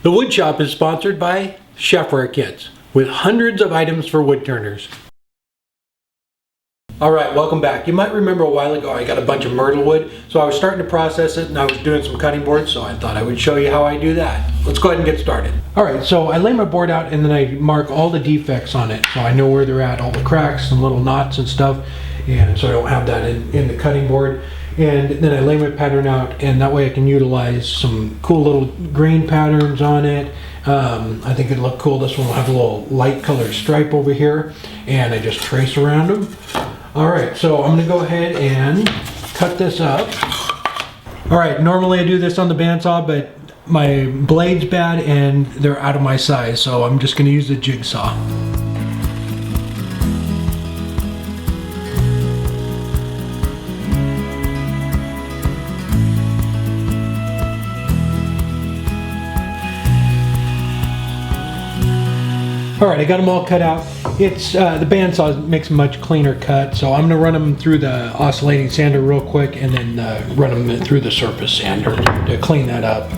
The Wood Shop is sponsored by Chefware Kits, with hundreds of items for wood turners. Alright, welcome back. You might remember a while ago I got a bunch of Myrtlewood, so I was starting to process it and I was doing some cutting boards, so I thought I would show you how I do that. Let's go ahead and get started. Alright, so I lay my board out and then I mark all the defects on it, so I know where they're at, all the cracks and little knots and stuff, and so I don't have that in the cutting board. And then I lay my pattern out, and that way I can utilize some cool little grain patterns on it. I think it'd look cool. This one will have a little light colored stripe over here, and I just trace around them. All right, so I'm gonna go ahead and cut this up. All right, normally I do this on the bandsaw, but my blade's bad and they're out of my size, so I'm just gonna use the jigsaw. Alright, I got them all cut out. It's the bandsaw makes a much cleaner cut, so I'm going to run them through the oscillating sander real quick and then run them through the surface sander to clean that up.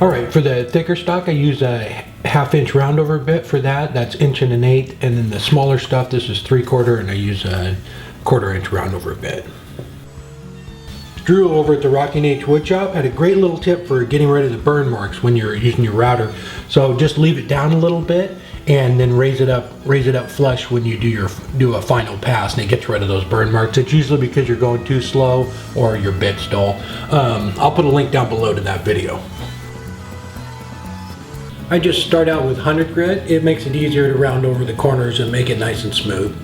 Alright, for the thicker stock I use a 1/2 inch roundover bit for that. That's 1 1/8 inch, and then the smaller stuff, this is 3/4, and I use a 1/4 inch roundover bit. Drew over at the Rocking H Woodshop had a great little tip for getting rid of the burn marks when you're using your router. So just leave it down a little bit and then raise it up flush when you do a final pass, and it gets rid of those burn marks. It's usually because you're going too slow or your bit's dull. I'll put a link down below to that video. I just start out with 100 grit. It makes it easier to round over the corners and make it nice and smooth.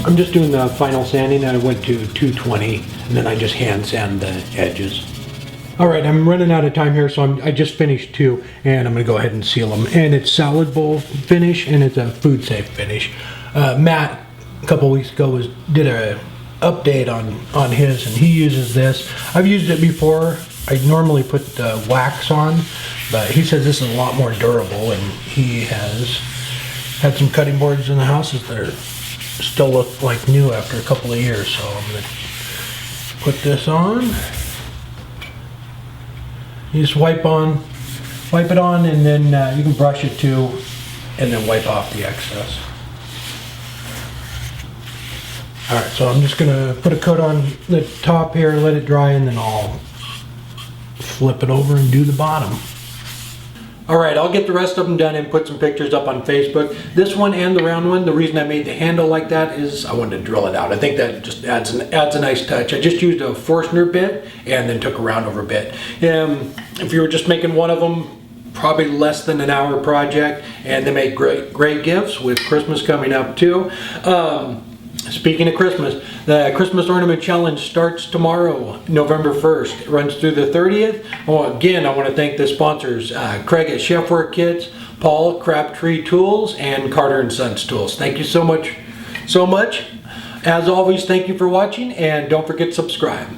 I'm just doing the final sanding, and I went to 220, and then I just hand sand the edges. Alright, I'm running out of time here, so I just finished 2, and I'm going to go ahead and seal them. And it's salad bowl finish, and it's a food safe finish. Matt, a couple weeks ago, did a update on his, and he uses this. I've used it before. I normally put the wax on, but he says this is a lot more durable, and he has had some cutting boards in the houses that still look like new after a couple of years. So I'm going to put this on. You just wipe it on, and then you can brush it too, and then wipe off the excess. Alright, so I'm just going to put a coat on the top here, let it dry, and then I'll flip it over and do the bottom. Alright, I'll get the rest of them done and put some pictures up on Facebook. This one and the round one, the reason I made the handle like that is I wanted to drill it out. I think that just adds a nice touch. I just used a Forstner bit and then took a roundover bit. If you were just making one of them, probably less than an hour project, and they make great gifts with Christmas coming up too. Speaking of Christmas, the Christmas Ornament Challenge starts tomorrow, November 1st. It runs through the 30th. Well, again, I want to thank the sponsors, Craig at Chefware Kits, Paul, Crabtree Tools, and Carter & Sons Tools. Thank you so much. As always, thank you for watching, and don't forget to subscribe.